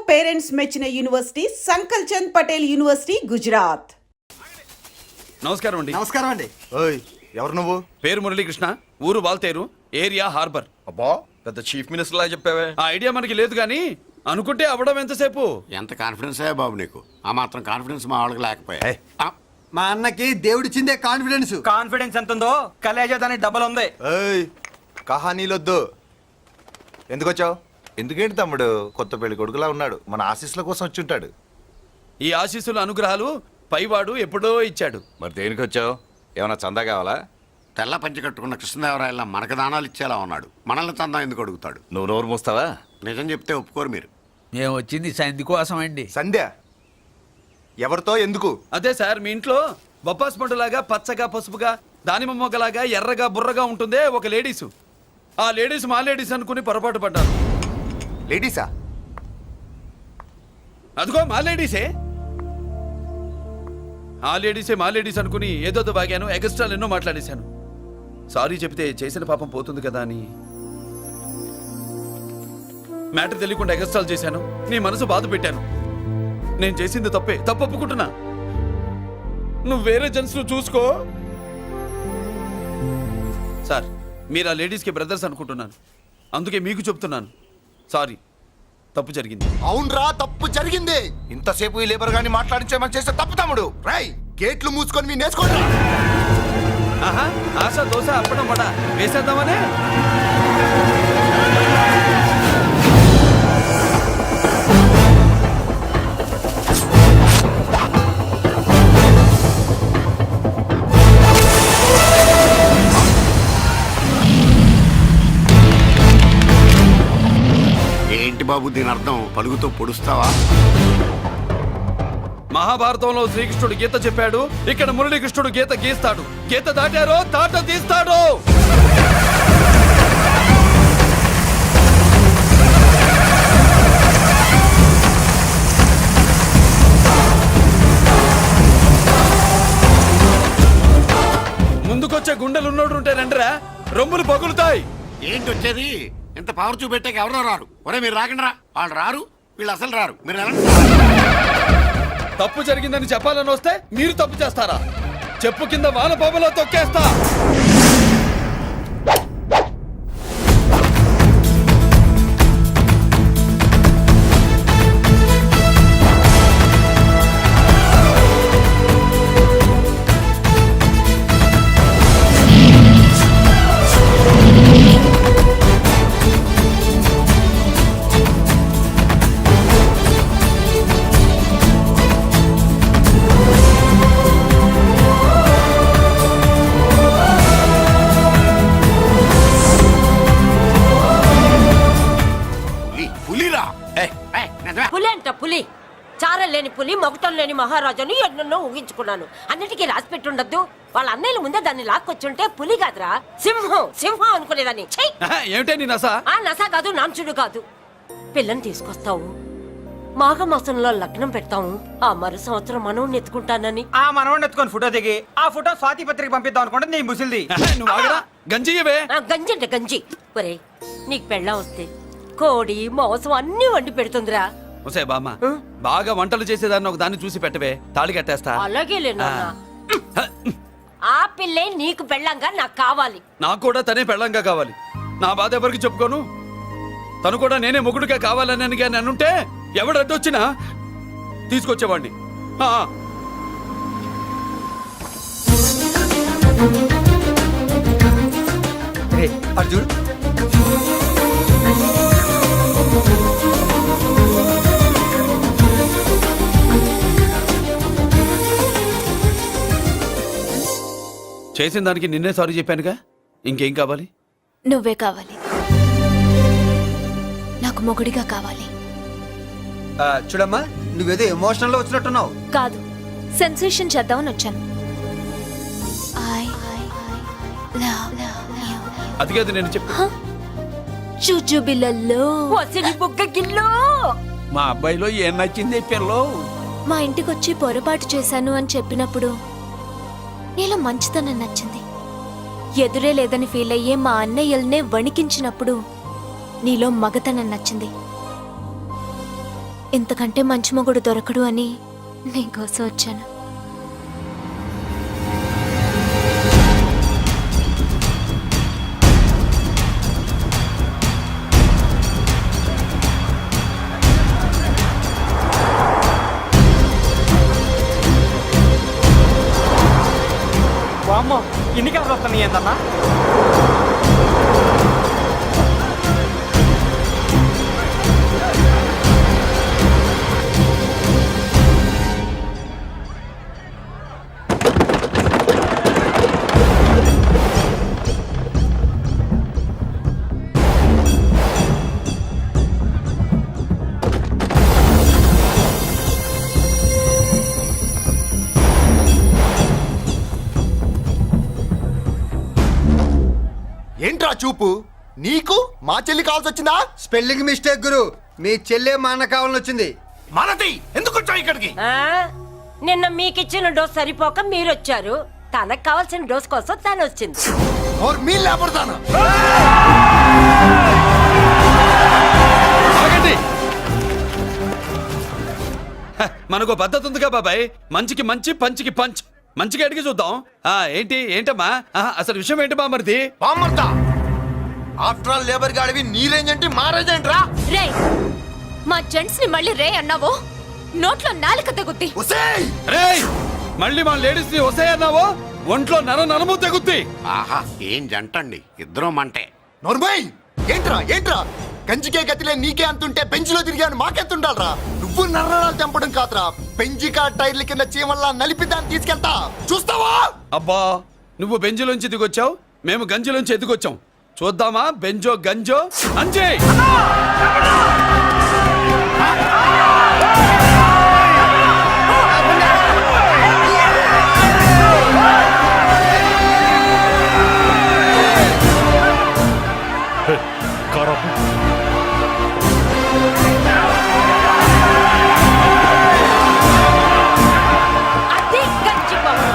Parents మెచ్చిన university సంకల్ Chand Patel university Gujarat. నమస్కారం అండి. నమస్కారం అండి. ఓయ్ ఎవరు నువ్వు? పేరు మురళీకృష్ణ, ఊరు వాల్తేరు, ఏరియా హార్బర్. అబ్బా పెద్ద చీఫ్ మినిస్టర్ లా చెప్పావే. ఆ ఐడియా మనకి లేదు కానీ అనుకుంటే అవ్వడం ఎంతసేపు. ఎంత కాన్ఫిడెన్స్ అయ్యా బాబు నీకు? ఆ మాత్రం కాన్ఫిడెన్స్ మా వాళ్ళకి లేకపోయా. మా అన్నకి దేవుడిచ్చిందే కాన్ఫిడెన్స్. కాన్ఫిడెన్స్ ఎంత ఉందో కలేజా దాని డబల్ ఉంది. ఏయ్ కహానీలొద్దు. ఎందుకు వచ్చావు? ఎందుకేంటి తమ్ముడు కొత్త పెళ్లి కొడుకులా ఉన్నాడు, మన ఆశీస్సుల కోసం వచ్చి ఉంటాడు. ఈ ఆశీస్సుల అనుగ్రహాలు పైవాడు ఎప్పుడో ఇచ్చాడు. మరి దేనికి వచ్చావు? ఏమైనా చందా కావాలా? తెల్ల పంచి కట్టుకున్న కృష్ణదేవరాయల మనకు దానాలు ఇచ్చేలా ఉన్నాడు, మనల్ని చందా ఎందుకు అడుగుతాడు? నువ్వు నోరు మూస్తావా? నిజం చెప్తే ఒప్పుకోరు మీరు. మేము వచ్చింది సంధి కోసం అండి. సంధ్య ఎవరితో ఎందుకు? అదే సార్, మీ ఇంట్లో బొప్పాస్ పండులాగా పచ్చగా పసుపుగా దానిమ్మ మొగ్గలాగా ఎర్రగా బుర్రగా ఉంటుందే ఒక లేడీసు. ఆ లేడీస్ మా లేడీస్ అనుకుని పొరపాటు పడ్డారు. లేడీసా? అదిగో మా లేడీసే. ఆ లేడీసే మా లేడీస్ అనుకుని ఏదో బాగాను, ఎగస్ట్రాలు ఎన్నో మాట్లాడేశాను. సారీ చెప్తే చేసిన పాపం పోతుంది కదా అని మ్యాటర్ తెలియకుండా ఎగస్ట్రాలు చేశాను. నీ మనసు బాధ పెట్టాను. నేను చేసింది తప్పే, తప్పు ఒప్పుకుంటున్నా. నువ్వు వేరే జెంట్స్ ను చూసుకో. సార్, మీరు ఆ లేడీస్కి బ్రదర్స్ అనుకుంటున్నాను, అందుకే మీకు చెప్తున్నాను. సారీ, తప్పు జరిగింది. అవునరా, తప్పు జరిగింది. ఇంతసేపు ఈ లేబర్ గాని మాట్లాడించేమని చేస్తే తప్పు తమ్ముడు. రై గేట్లు మూసుకొని మీ నేర్చుకోండి. ఆహా, ఆశ దోశ అప్పడం వడ వేసేద్దామనే. ఏంటి బాబు దీని అర్థం? పలుగుతో పొడుస్తావా? మహాభారతంలో శ్రీకృష్ణుడు గీత చెప్పాడు, ఇక్కడ మురళీకృష్ణుడు గీత గీస్తాడు. గీత దాటారో తాట తీస్తాడు. ముందుకొచ్చే గుండెలున్నోడు ఉంటే రండిరా, రొమ్ములు పగులుతాయి. ఏంటి వచ్చేది? ఇంత పవర్ చూపెట్టాక ఎవరో రారు. ఒరే మీరు రాకండి రా. వాళ్ళు రారు, వీళ్ళు అసలు రారు. మీరు ఎలా? తప్పు జరిగిందని చెప్పాలని వస్తే మీరు తప్పు చేస్తారా? చెప్పు కింద వాన పాపలో తొక్కేస్తా. పులి అంట పులి, చారం లేని పులి, మొగటం లేని మహారాజుని ఎన్నెన్నో ఊహించుకున్నాను. అన్నిటికీ రాసి పెట్టుండద్దు. వాళ్ళ అన్నయ్యల ముందే దాన్ని లాక్కొచ్చుంటే పులి కాదురా, సింహం సింహం అనుకునేదాన్ని. ఏమిటే నీ నస? ఆ నస కాదు, నాంచుడు కాదు. పిల్లని తీసుకొస్తావు, మాఘమాసంలో లగ్నం పెడతాము, ఆ మరు సంవత్సరం మనోడిని ఎత్తుకుంటానని. ఆ మనోడిని ఎత్తుకొని ఫోటో దిగి ఆ ఫోటో స్వాతి పత్రిక పంపిద్దాం అనుకుంటే నీ ముసిల్ది. నువ్వు ఆగరా, గంజియవే. గంజి అంటే గంజి. ఒరే, నీకు పెళ్ళం వస్తే కోడి మాంసం అన్ని వండి పెడుతుందిరా. ఒసే బామ్మ, బాగా వంటలు చేసేదాన్ని ఒక దాన్ని చూసి పెట్టవే, తాళి కట్టేస్తా. అలాగే లేనా? ఆ పిల్లే నీకు పెళ్ళంగా నాకు కావాలి. నాకు కూడా తనే పెళ్ళంగా కావాలి. నా బాధ ఎవరికి చెప్పుకోను. తను కూడా నేనే మొగుడుగా కావాలని కానీ అనుంటే ఎవడు అడ్డొచ్చినా తీసుకొచ్చేవాడిని. అర్జున్ చేసిన దానికి నిన్నే సారీ చెప్పానుగా, ఇంకేం కావాలి? నువ్వే కావాలి, నాకు మొగుడిగా కావాలి. చూడమ్మా, నువ్వేదో ఎమోషనల్ లో వచ్చినట్టున్నావు. కాదు, సెన్సేషన్ చేద్దామని వచ్చాను. అది కాదు నేను చెప్పు. చూచుబిళ్ళల్లో బుగ్గ గిల్లో మా అబ్బాయిలో ఏం నచ్చింది పిల్లో? మా ఇంటికొచ్చి పొరపాటు చేశాను అని చెప్పినప్పుడు నీలో మంచితనం నచ్చింది. ఎదురే లేదని ఫీల్ అయ్యే మా అన్నయ్యల్నే వణికించినప్పుడు నీలో మగతనం నచ్చింది. ఇంతకంటే మంచి మొగుడు దొరకడు అని నీకోసం వచ్చాను. వామ్మో ఇన్ని కలర్ వస్తున్నాయి ఏందన్నా? ఏంట్రా చూపు నీకు మా చెల్లి కావాల్సి వచ్చిందా? స్పెల్లింగ్ మిస్టేక్ గురు. మీ చెల్లె మా అన్న కావాలని వచ్చింది. మనది ఎందుకు వచ్చావు ఇక్కడికి? నిన్న మీకిచ్చిన డోస్ సరిపోక మీరొచ్చారు. తనకు కావాల్సిన డోస్ కోసం తను వచ్చింది. మీ లేపడతాను. ఆగండి. హ, మనకు పద్ధతి ఉందిగా బాబాయ్. మంచికి మంచి, పంచికి పంచ్. మంచిగా అడిగి చూద్దాం. ఏంటమ్మా అసలు విషయం ఏంటి బామర్ది? బామ్మర్తా ఆఫ్టర్ ఆల్ లేబర్ గాడివి నీ రేంజ్ అంటే మా రేంజ్ ఏంట్రా? రే, మా జెంట్స్ ని మళ్ళీ రే అన్నావో నోట్లో నాలుక తగుద్ది. ఒసేయ్ రేయ్, మళ్ళీ మా లేడీస్ ని వస్తాయన్నావో ఒంట్లో నరము తెగుద్ది. ఆహా ఏం జంటండి, ఇద్దరు మంటే. నోర్మయ్, ఏంట్రా కంచికే గతిలే నీకే అంతుంటే బెంచ్లో తిరిగాను మాకెంతుండాలరా? నువ్వు నర్రాలు తెంపడం కాదురా, పెంచికా టైర్ల కింద చీమల్లా నలిపి దాన్ని తీసుకెళ్తా చూస్తావా? అబ్బా, నువ్వు బెంజులోంచి దిగొచ్చావు, మేము గంజిలోంచి ఎదిగొచ్చాం. చూద్దామా బెంజో గంజో అంజే. అది గంజి పవర్.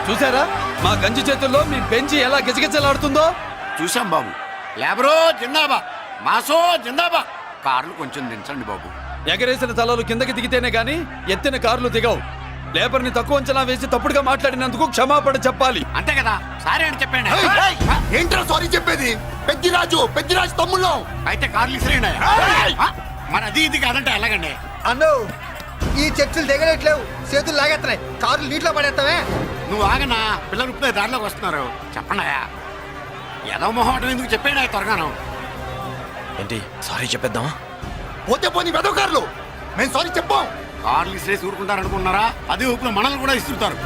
చూసారా మా గంజి చేతుల్లో మీ బెంచి ఎలా గిజగిజలాడుతుందో? చూసాం బాబు. లేబరో జిందాబా, మాసో జిందాబా. కార్లు కొంచెం దించండి బాబు. ఎగరేసిన తలలు కిందకి దిగితేనే గాని ఎత్తిన కార్లు దిగవు. లేబర్ ని తక్కువ అంచనా వేసి తప్పుడుగా మాట్లాడినందుకు క్షమాపణ చెప్పాలి. అంతే కదా, సారీ అని చెప్పండి. ఏంట్రా సారీ చెప్పేది? పెద్దిరాజు తమ్ముళ్ళు. అయితే కార్లు ఇసిరేయండి. మరి అది ఇది కాదంటే ఎలాగండి? అన్నో, ఈ చర్చలు దిగలేట్లేవు, చేతులు లాగేస్తున్నాయి, కారులు నీటిలో పడేస్తావే. నువ్వు ఆగనా, పిల్లలు ఇప్పుడే దారిలోకి వస్తున్నారు. చెప్పండాయా, ఏదో మొహం ఎందుకు చెప్పేనా త్వరగాను. ఏంటి సారీ చెప్పేద్దామా? పోతే పోనీ వెదవ కార్లు, మేము సారీ చెప్పాం. కార్లు ఇసిరేసి ఊరుకుంటారనుకున్నారా? అదే ఊపిలో మనల్ని కూడా ఇస్తుంటారు.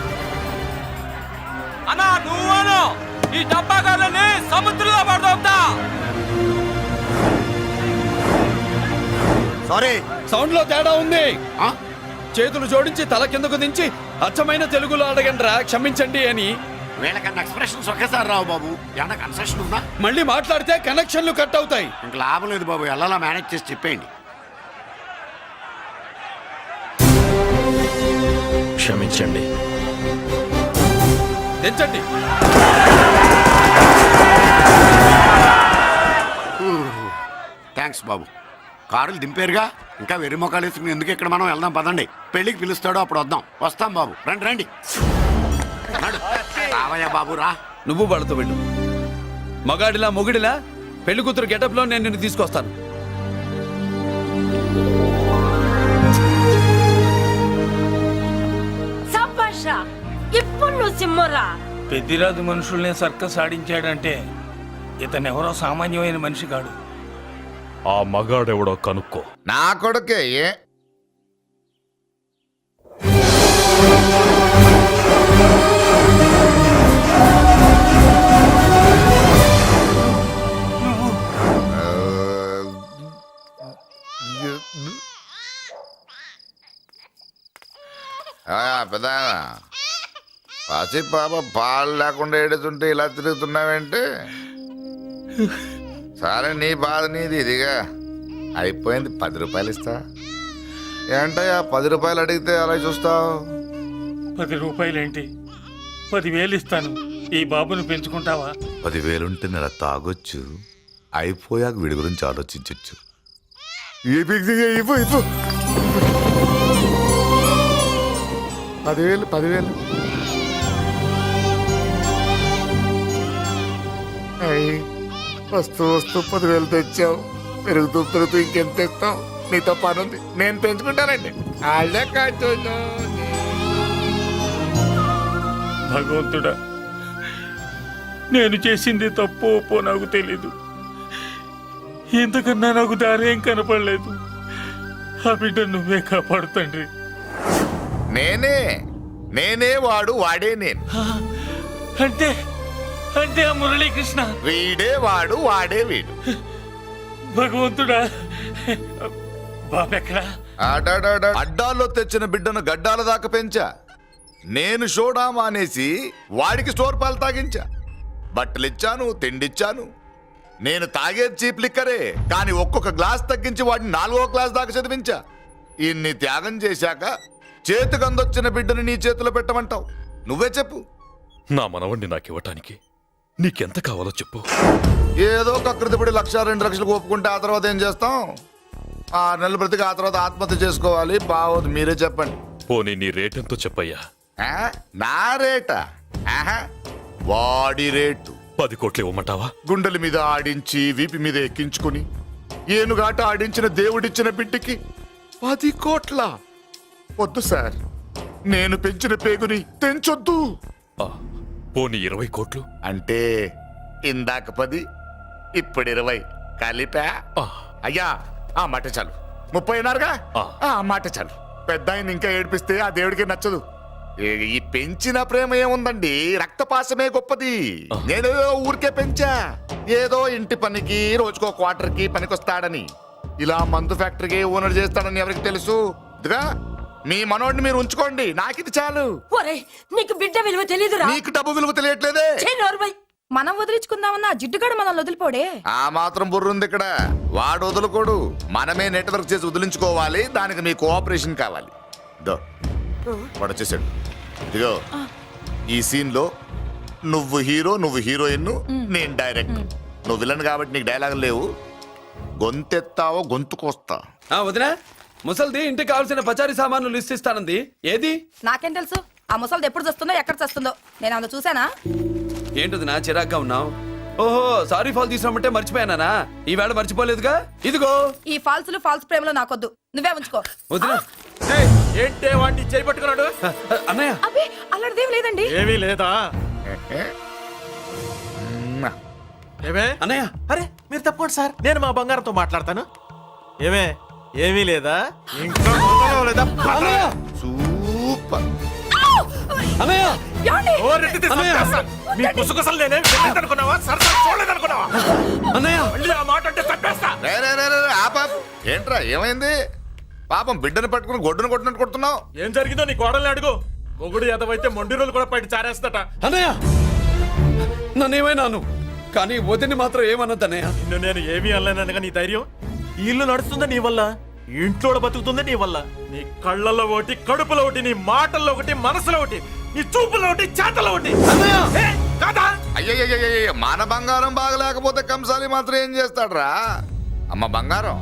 అన్నా నువ్వు ఈ డబ్బాగాలని సముద్రంలో పడతా. సారీ, సౌండ్ లో తేడా ఉంది. ఆ? చేతులు జోడించి తల కిందకు దించి అచ్చమైన తెలుగులో అడగండ్రా క్షమించండి అని. వీళ్ళకన్నా ఎక్స్ప్రెషన్స్ ఒకేసారి రావు బాబు. ఏమన్నా కన్సెషన్ ఉందా? మళ్ళీ మాట్లాడితే కనెక్షన్లు కట్ అవుతాయి. ఇంక లాభం లేదు బాబు, ఎలా మేనేజ్ చేసి చెప్పేయండి. క్షమించండి. దించండి. థ్యాంక్స్ బాబు. కారులు దింపారుగా, ఇంకా వెర్రి మొక్కలు వేసుకుని ఎందుకు ఇక్కడ మనం వెళ్దాం పదండి. పెళ్లికి పిలుస్తాడో అప్పుడు వద్దాం. వస్తాం బాబు, రండి రండి. నడు. రావయ్యా బాబు రా. నువ్వు వాళ్ళతో వెళ్ళు. మగాడిలా మొగుడిలా పెళ్లి కూతురు గెటప్ లో నేను నిన్ను తీసుకొస్తాను. సబ్బాషా, ఇప్పుడు నువ్వు సింహరా. పెద్దిరాజు మనుషుల్ని సర్కస్ ఆడించాడంటే ఇతనెవరో సామాన్యమైన మనిషి కాడు. ఆ మగాడెవడో కనుక్కో. నా కొడుకే పెద్ద పసి పాప పాలు లేకుండా ఏడుతుంటే ఇలా తిరుగుతున్నావేంటి? సరే నీ బాధ నీది, ఇదిగా అయిపోయింది. 10 రూపాయలు ఇస్తా. ఏంటయ్యా 10 రూపాయలు అడిగితే అలా చూస్తావు? 10 రూపాయలేంటి, 10,000 ఇస్తాను. ఈ బాబుని పెంచుకుంటావా? 10,000 ఉంటే నెల తాగొచ్చు, అయిపోయాక వీడి గురించి ఆలోచించవచ్చు. 10,000 వస్తూ 10,000 తెచ్చావు. పెరుగుతూ ఇంకెంత తెస్తావు? నీతో పనుంది, నేను పెంచుకుంటానండి. భగవంతుడా, నేను చేసింది తప్పు ఒప్పో నాకు తెలీదు. ఇంతకన్నా నాకు దారేం కనపడలేదు. ఆ బిడ్డ నువ్వే కాపాడు తండ్రి. నేనే వాడు, వాడే నేను. అంటే అంటే ఆ మురళీకృష్ణ వీడే వాడు, వాడే వీడు. భగవంతుడా, బాబెక్కడా? అడ్డాల్లో తెచ్చిన బిడ్డను గడ్డాల దాకా పెంచా. నేను షోడా మానేసి వాడికి స్టోర్ పాలు తాగించా. బట్టలిచ్చాను, తిండిచ్చాను. నేను తాగేది చీప్ లిక్కరే, కానీ ఒక్కొక్క గ్లాస్ తగ్గించి వాడిని 4వ క్లాస్ దాకా చదివించా. ఇన్ని త్యాగం చేశాక చేతికి అందొచ్చిన బిడ్డను నీ చేతిలో పెట్టమంటావు? నువ్వే చెప్పు. నా మనవణ్ణి నాకివ్వటానికి నీకెంత కావాలో చెప్పు. ఏదో కకృతిపడి 1,00,000 2 లక్షలకు ఒప్పుకుంటే ఆ తర్వాత ఏం చేస్తాం? 6 నెలలు బ్రతికి ఆ తర్వాత ఆత్మహత్య చేసుకోవాలి. బావోదు, మీరే చెప్పండి. పోనీ నీ రేటెంతో చెప్పయ్యా. నా రేటా? వాడి రేటు 10 కోట్లు ఇవ్వమంటావా? గుండెల మీద ఆడించి వీపి మీద ఎక్కించుకుని ఏనుగాట ఆడించిన దేవుడిచ్చిన బిడ్డకి 10 కోట్ల? వద్దు సార్, నేను పెంచిన పేగుని తెంచొద్దు. ఆ, పోనీ 20 కోట్లు? అంటే ఇందాక 10, ఇప్పుడు 20 కలిపా? ఆ, అయ్యా, ఆ మాట చాలు. 30 అన్నారుగా? ఆ. ఆ మాట చాలు. పెద్ద ఆయన ఇంకా ఏడిపిస్తే ఆ దేవుడికి నచ్చదు. ఈ పెంచిన ప్రేమ ఏముందండి, రక్తపాసమే గొప్పది. నేనేదో ఊరికే పెంచా, ఏదో ఇంటి పనికి రోజుకో క్వార్టర్కి పనికొస్తాడని. ఇలా మందు ఫ్యాక్టరీకి ఓనర్ చేస్తాడని ఎవరికి తెలుసు? ఇదిగా మీ మనోడిని మీరు ఉంచుకోండి, నాకిది చాలు. ఒరే, నీకు బిడ్డ విలువ తెలీదురా? నీకు డబ్బు విలువ తెలియట్లేదే. మనం వదిలించుకుందామన్నా జిడ్డుగాడు మనం వదిలిపోడే. ఆ మాత్రం బుర్రుంది ఇక్కడ. వాడు వదులుకోడు, మనమే నెట్వర్క్ చేసి వదిలించుకోవాలి. దానికి మీ కోఆపరేషన్ కావాలి. దో వాడు వచ్చేసాడు. ఇదిగో ఈ సీన్ లో నువ్వు హీరో, నువ్వు హీరోయిన్, నేను డైరెక్టర్. నువ్వు విలన్ కాబట్టి నీకు డైలాగ్ లేవు. గొంతెత్తావో గొంతుకొస్తా. వదినా, ముసల్ది ఇంటికి కావాల్సిన పచారీ సామాన్లు లిస్ట్ ఇస్తానంది. ఏది? నాకేం తెలుసు? ఆ ముసలిది ఎప్పుడు చస్తుందో ఎక్కడ చస్తుందో నేను అందులో చూసానా? ఏంటది నా చిరాగ్గా ఉన్నావు? ఓహో, సారీ ఫాల్ తీసుకురామంటే మర్చిపోయానా? ఈవేళ మర్చిపోలేదుగా. ఇదిగో ఈ ఫాల్స్ ప్రేమలో నాకొద్దు, నువ్వే ఉంచుకో. వదినా. ఏంటే వాడిని చేయి పట్టుకున్నాడు? అన్నయ్య, అబ్బే, అలాంటిదేం లేదండి. ఏమీ లేదా? ఏమే అన్నయ్య, అరే మీరు తప్పకుండా సార్, నేను మా బంగారంతో మాట్లాడతాను. ఏమే, ఏమీ లేదా? ఇంకా లేదా? అన్నయ్య, సూపర్. అన్నయ్య, మీ కుసకుసలు నేనేం అనుకున్నావా? సరదా చూడలేదనుకున్నావా? అన్నయ్య, మళ్ళీ ఆ మాట అంటే చంపేస్తా. రే, రే, రే, రే, ఆపాపు. ఏంట్రా, ఏమైంది? పాపం బిడ్డను పట్టుకుని గొడ్డును కొట్టినట్టు కొడుతున్నావు. ఏం జరిగిందో నీ కోడల్ని అడుగు. మొగుడు ఎదవైతే మొండి రోజులు కూడా బయట చారేస్తట. అన్నయ్య, నన్నేమైనాను కానీ వదిని మాత్రం ఏమన్నదన్నయ్య. నిన్ను నేను ఏమీ అనలేనగా నీ ధైర్యం. ఈ ఇల్లు నడుస్తుందా నీ వల్ల, ఇంట్లో బతుకుతుంది నీ వల్ల. నీ కళ్ళల్లో ఒకటి, కడుపులో ఒకటి, నీ మాటల్లో ఒకటి, మనసులో ఒకటి, నీ చూపులో ఒకటి, చేతల్లో ఒకటి. ఏ, కాదా? అయ్యయ్యయ్యయ్య, మన బంగారం బాగలేకపోతే కంసాలి మాత్రం ఏం చేస్తాడ్రా? అమ్మ బంగారం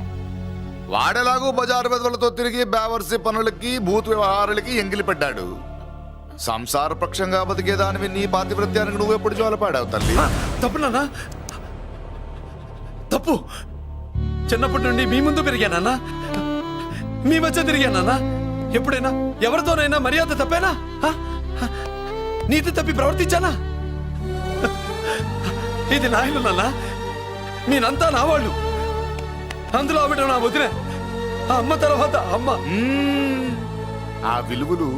వాడేలాగూ బజారు బెదవులతో తిరిగి బేవర్సి పనులకి, భూత్ వ్యవహారాలకి ఎంగిలి పడ్డాడు. సంసార పక్షంగా బతికేదానివి నీ పాతివృత్యానికి నువ్వెప్పుడు జోలపాడావు తల్లి? తప్పు నాన్న, తప్పు. చిన్నప్పటి నుండి మీ ముందు పెరిగానన్నా, మీ మధ్య తిరిగానన్నా. ఎప్పుడైనా ఎవరితోనైనా మర్యాద తప్పేనా? నీతి తప్పి ప్రవర్తించానా? ఇది నా ఇల్లు నాన్న, మీరంతా నా వాళ్ళు. అందులో ఆవిడ నా వదిలే, ఆ అమ్మ తర్వాత అమ్మ. ఆ విలువలు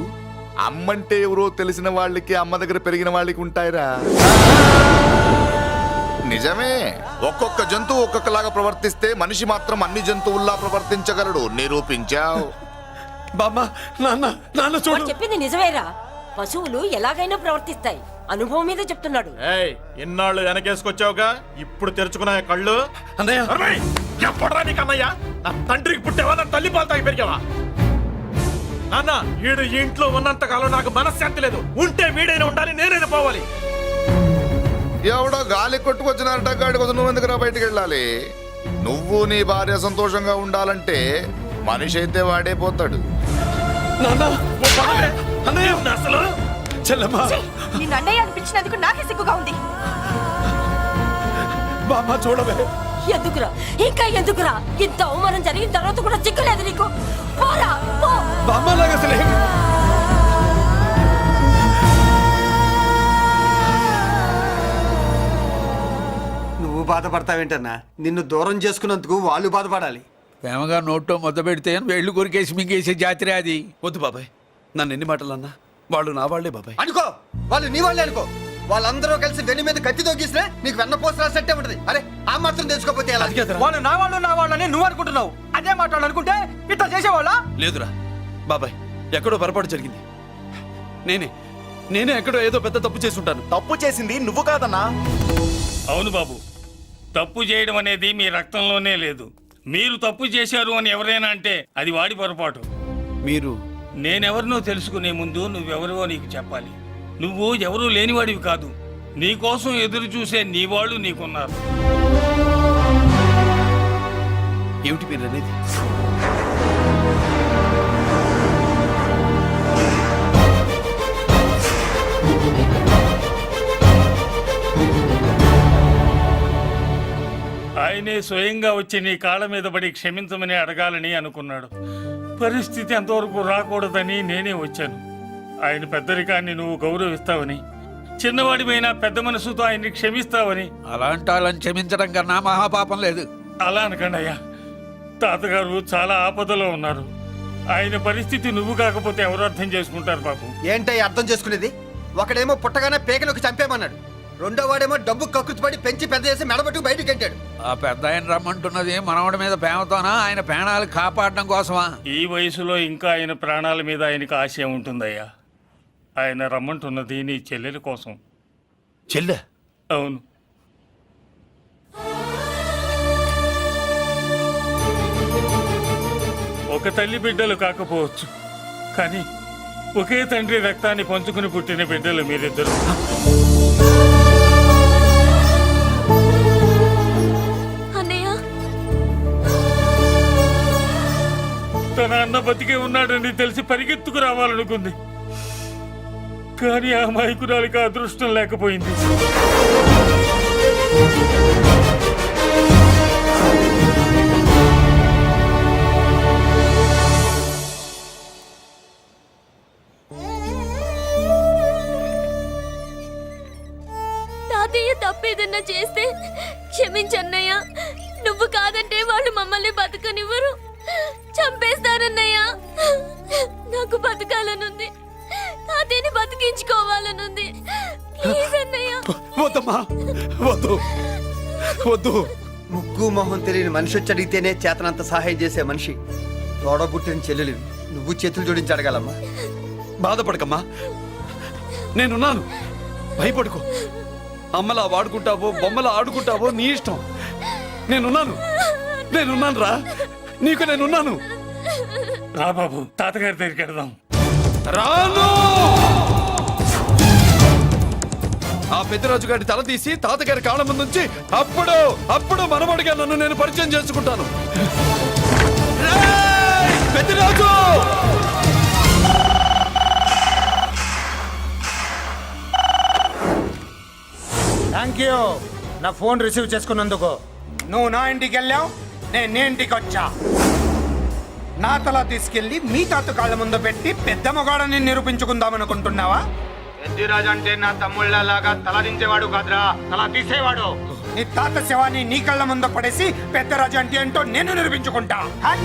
అమ్మంటే ఎవరో తెలిసిన వాళ్ళకి, అమ్మ దగ్గర పెరిగిన వాళ్ళకి ఉంటాయిరా. నిజమే, ఒక్కొక్క జంతువు ఒక్కొక్కలాగా ప్రవర్తిస్తే మనిషి మాత్రం అన్ని జంతువుల్లా ప్రవర్తించగలడు. నిరూపించావు. బామ్మ, నాన్న, నాన్న చూడు. చెప్పింది నిజమేరా. పశువులు ఎలాగైనా ప్రవర్తిస్తాయి. అనుభవం మీద చెప్తున్నాడు. ఇన్నాళ్ళు వెనకేసుకొచ్చావుగా, ఇప్పుడు తెరుచుకున్నాయి కళ్ళు. అన్నయ్య, ఎప్పుడరా నీకు అన్నయ్య? నా తండ్రికి పుట్టేవా? నా తల్లి పాలు తాగి పెరిగావా? నాన్న వీడు ఈ ఇంట్లో ఉన్నంత కాలం నాకు మనశ్శాంతి లేదు. ఉంటే వీడైనా ఉండాలి, నేనైనా పోవాలి. ఎవడో గాలి కొట్టుకొచ్చినారట గాడి కోసం నువ్వు ఎందుకురా బయటికి వెళ్ళాలి? నువ్వు నీ భార్య సంతోషంగా ఉండాలంటే మనిషి అయితే వాడే పోతాడు. నాన్న ఓ పదవే. అన్నయ్య అసలు చెల్లమ్మా నిన్ను అన్నయ్య అనిపించినందుకు నాకే సిగ్గుగా ఉంది. బామ్మ చూడవే. ఎందుకురా ఇంకా ఎందుకురా? ఇంత అవమానం జరిగిన తర్వాత కూడా చిక్కలేదు నీకు? పోరా పో. బామ్మ లాగా అసలు ఏమి- నువ్వు బాధపడతావేంటన్నా? నిన్ను దూరం చేసుకున్నందుకు వాళ్ళు బాధపడాలి. ప్రేమగా నోట్లో మొద్ద పెడితే వేళ్ళు కొరికేసి మింగేసే జాతర అది. వద్దు బాబాయ్, నన్ను ఎన్ని మాటలు అన్నా వాళ్ళు నా వాళ్లే బాబాయ్. అనుకో, వాళ్ళు నీ వాళ్ళే అనుకో. వాళ్ళందరూ కలిసి వెన్ను మీద కత్తి తోగిస్తే నీకు వెన్నపోస రాసట్టే ఉంటది. అరే ఆ మాత్రం తెలుసుకోకపోతే ఎలా? అది కాదురా. వాళ్ళు నా వాళ్ళని నువ్వు అనుకుంటున్నావు. అదే మాట్లాడు అనుకుంటే ఇట్లా చేసేవాళ్ళ? లేదురా బాబాయ్, ఎక్కడో పొరపాటు జరిగింది. నేనే ఎక్కడో ఏదో పెద్ద తప్పు చేసి ఉంటాను. తప్పు చేసింది నువ్వు కాదన్నా. అవును బాబు, తప్పు చేయడం అనేది మీ రక్తంలోనే లేదు. మీరు తప్పు చేశారు అని ఎవరైనా అంటే అది వాడి పొరపాటు. మీరు నేనెవరినో తెలుసుకునే ముందు నువ్వెవరివో నీకు చెప్పాలి. నువ్వు ఎవరూ లేనివాడివి కాదు. నీకోసం ఎదురు చూసే నీ వాళ్ళు నీకున్నారు. ఏమిటి మీరు అనేది? ఆయనే స్వయంగా వచ్చి నీ కాళ్ళ మీద పడి క్షమించమని అడగాలని అనుకున్నాడు. పరిస్థితి అంతవరకు రాకూడదని నేనే వచ్చాను. ఆయన పెద్దరికాన్ని నువ్వు గౌరవిస్తావని, చిన్నవాడిపైన పెద్ద మనసుతో ఆయన్ని క్షమిస్తావని. అలాంటి వాళ్ళని క్షమించడం కన్నా మహాపాపం లేదు. అలా అనకండి అయ్యా. తాతగారు చాలా ఆపదలో ఉన్నారు. ఆయన పరిస్థితి నువ్వు కాకపోతే ఎవరు అర్థం చేసుకుంటారు బాబు? ఏంటయ్య అర్థం చేసుకునేది? ఒకడేమో పుట్టగానే పేకలోకి చంపేమన్నాడు, రెండో వాడేమో డబ్బు కక్కుతుపడి పెంచి పెద్ద చేసి మెడబట్టుకు బయటికి గంటాడు. ఆ పెద్ద ఆయన రమ్మంటున్నది మనవడి మీద ప్రేమతోనా, ఆయన ప్రాణాలు కాపాడడం కోసమా? ఈ వయసులో ఇంకా ఆయన ప్రాణాల మీద ఆయనకు ఆశ ఉంటుందయ్యా. ఆయన రమ్మంటున్నది నీ చెల్లెల కోసం. చెల్లె? అవును. ఒక తల్లి బిడ్డలు కాకపోవచ్చు, కానీ ఒకే తండ్రి రక్తాన్ని పంచుకుని పుట్టిన బిడ్డలు మీరిద్దరు. అన్నయ్య, తన అన్న బతికే ఉన్నాడని తెలిసి పరిగెత్తుకు రావాలనుకుంది, కానీ ఆ అమాయకురాలికి అదృష్టం లేకపోయింది. తాతయ్య తప్పేదన్నా చేస్తే క్షమించన్నయ్య. నువ్వు కాదంటే వాళ్ళు మమ్మల్ని బతకనివ్వరు, చంపేస్తారన్నయ్య. నాకు బతకాలనుంది, తాతయ్యని బతికించుకోవాలనుంది. ప్లీజ్ అన్నయ్య. వద్దమ్మా, వద్దు వద్దు. ముగ్గు మొహం తెలియని మనిషి వచ్చి అడిగితేనే చేతనంత సహాయం చేసే మనిషి. తోడబుట్టిన చెల్లెలు నువ్వు చేతులు జోడించి అడగాలమ్మా. బాధపడకమ్మా, నేనున్నాను. భయపడుకో. అమ్మలా వాడుకుంటావో బొమ్మలా ఆడుకుంటావో నీ ఇష్టం. నేనున్నాను రా, నీకు నేనున్నాను. రా బాబు, తాతగారి దగ్గరికి వెళ్దాం. రాను. ఆ పెద్దరాజు గారి తల తీసి తాతగారి కాళ్ళ ముందు నుంచి అప్పుడు మనవడిగా నన్ను నేను పరిచయం చేసుకుంటాను. రేయ్, పెద్దరాజు! థ్యాంక్ యూ నా ఫోన్ రిసీవ్ చేసుకున్నందుకు. నువ్వు నా ఇంటికి వెళ్ళావు, నేను నీ ఇంటికి వచ్చా. నా తల తీసుకెళ్లి మీ తాత కాళ్ళ ముందు పెట్టి పెద్ద మొగాడని నిరూపించుకుందామనుకుంటున్నావా? పెద్దిరాజు అంటే నా తమ్ముళ్ళలాగా తల దించేవాడు కాదురా, తల తీసేవాడు. నీ తాత శవాన్ని నీ కళ్ళ ముందు పడేసి పెద్దరాజు అంటే ఏంటో నేను నిరూపించుకుంటా. హట్!